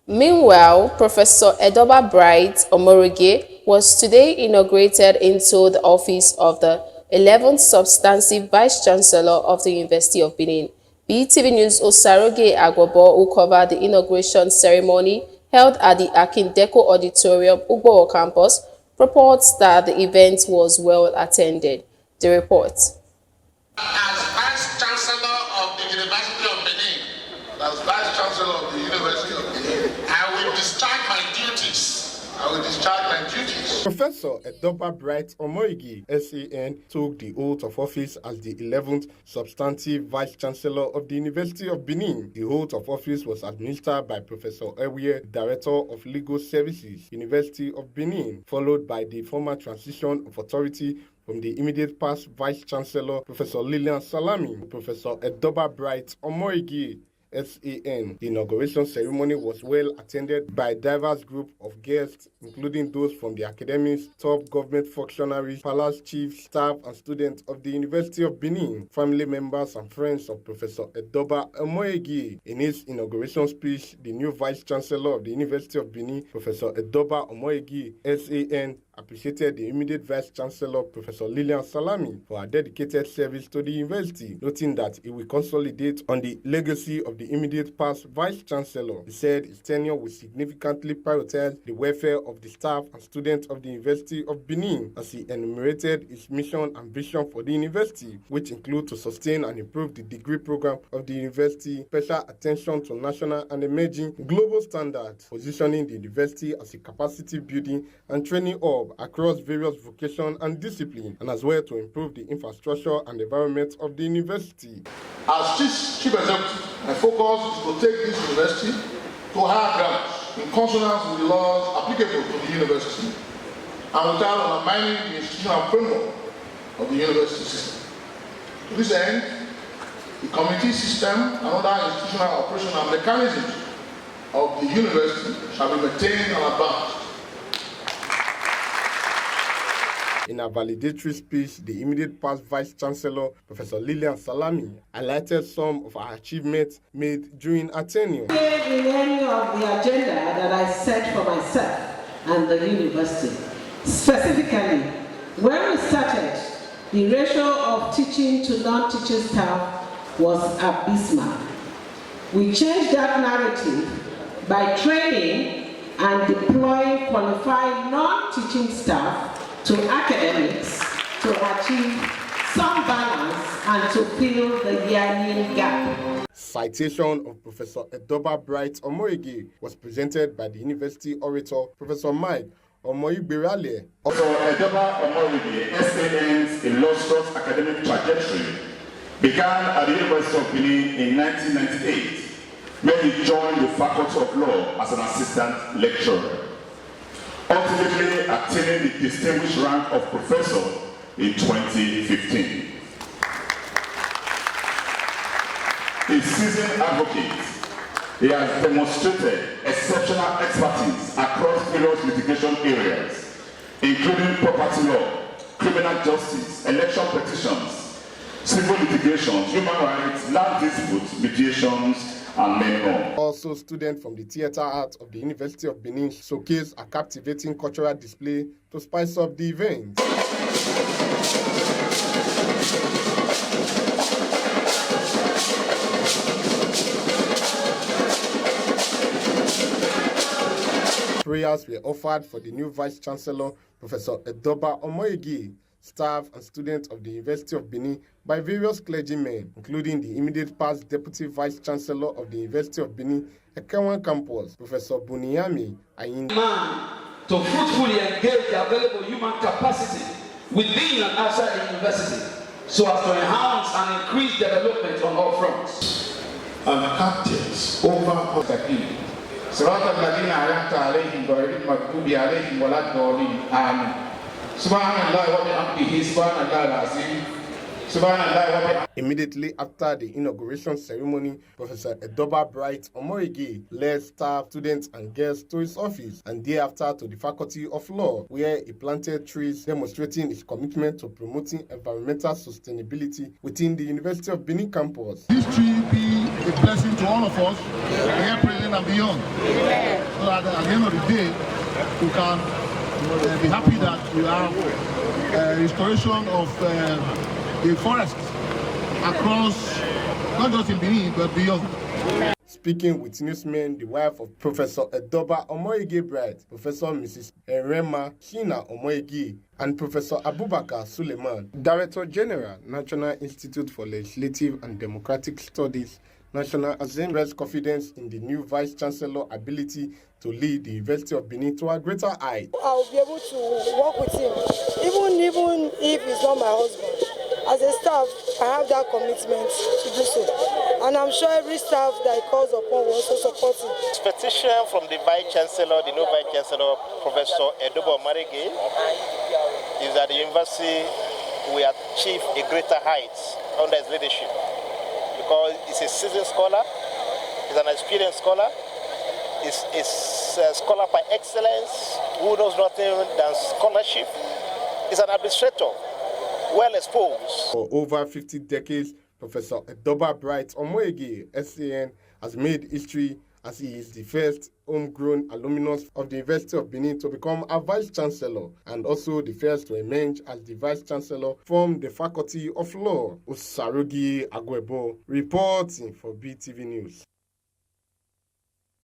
Meanwhile, Professor Edoba Omoregie was today inaugurated into the office of the 11th substantive Vice-Chancellor of the University of Benin. BTV News Osaroge Agbobo, who covered the inauguration ceremony held at the Akindeco Auditorium, Ugbo campus, reports that the event was well attended. The report. As Vice-Chancellor of the University of Benin, as Vice-Chancellor of the University of Benin, I will discharge my duties. Professor Edoba Omoregie, SAN, took the oath of office as the 11th substantive Vice-Chancellor of the University of Benin. The oath of office was administered by Professor Ewie, Director of Legal Services, University of Benin, followed by the formal transition of authority from the immediate past Vice-Chancellor, Professor Lilian Salami, Professor Edoba Omoregie, SAN. The inauguration ceremony was well attended by a diverse group of guests, including those from the academics, top government functionaries, palace chiefs, staff, and students of the University of Benin, family members and friends of Professor Edoba Omoregie. In his inauguration speech, the new Vice-Chancellor of the University of Benin, Professor Edoba Omoregie, SAN, appreciated the immediate Vice-Chancellor, Professor Lilian Salami, for her dedicated service to the university, noting that it will consolidate on the legacy of the immediate past Vice-Chancellor. He said his tenure will significantly prioritize the welfare of the staff and students of the University of Benin, as he enumerated his mission and vision for the university, which include to sustain and improve the degree program of the university, special attention to national and emerging global standards, positioning the university as a capacity building and training hub across various vocations and disciplines, and as well to improve the infrastructure and environment of the university. As Chief Executive, my focus is to take this university to higher grounds in consonance with the laws applicable to the university and without undermining the institutional framework of the university system. To this end, the committee system and other institutional operational mechanisms of the university shall be maintained and advanced. In a valedictory speech, the immediate past Vice-Chancellor, Professor Lilian Salami, highlighted some of her achievements made during her tenure. In any of the agenda that I set for myself and the university, specifically, when we started, the ratio of teaching to non-teaching staff was abysmal. We changed that narrative by training and deploying qualified non-teaching staff to academics to achieve some balance and to fill the yearning gap. Citation of Professor Edoba Omoregie was presented by the university orator, Professor Mike Omoigberale. Professor Edoba Omoregie, SAN's illustrious academic trajectory began at the University of Benin in 1998, when he joined the Faculty of Law as an assistant lecturer, ultimately attaining the distinguished rank of professor in 2015. A seasoned advocate, he has demonstrated exceptional expertise across various litigation areas, including property law, criminal justice, election petitions, civil litigations, human rights, land disputes, mediations, and many more. Also, students from the theatre art of the University of Benin showcased a captivating cultural display to spice up the event. Prayers were offered for the new Vice-Chancellor, Professor Edoba Omoregie, staff and students of the University of Benin by various clergymen, including the immediate past Deputy Vice-Chancellor of the University of Benin, Ekewan Campus, Professor Buniyami Ayin. To fruitfully engage the available human capacity within and outside the university, so as to enhance and increase development on all fronts. And captains over Takini. صراط الذين أنعمت عليهم غير المغضوب عليهم ولا الضالين آمين. سبحان الله وبحمده سبحان الله العظيم. Immediately after the inauguration ceremony, Professor Edoba Omoregie led staff, students, and guests to his office, and thereafter to the Faculty of Law, where he planted trees, demonstrating his commitment to promoting environmental sustainability within the University of Benin campus. This tree be a blessing to all of us, here present and beyond. that at the end of the day, we can be happy that we have restoration of the forest across, not just in Benin, but beyond. Speaking with newsmen, the wife of Professor Edoba Omoregie Bright, Professor Mrs. Erema Shina Omoregie, and Professor Abubakar Suleiman, Director General, National Institute for Legislative and Democratic Studies, National Assembly, expressed confidence in the new Vice Chancellor's ability to lead the University of Benin to a greater height. I'll be able to work with him, even if he's not my husband. As a staff, I have that commitment to do so. And I'm sure every staff that he calls upon will also support him. Petition from the Vice Chancellor, the new Vice Chancellor, Professor Edoba Omoregie, is that the university will achieve a greater height under his leadership. Because he's a seasoned scholar, he's an experienced scholar, he's a scholar by excellence, who knows nothing than scholarship. He's an administrator, well exposed. For over 50 decades, Professor Edoba Bright Omoregie, SAN, has made history as he is the first homegrown alumnus of the University of Benin to become a Vice Chancellor and also the first to emerge as the Vice Chancellor from the Faculty of Law. Osarogi Agwebo reporting for BTV News.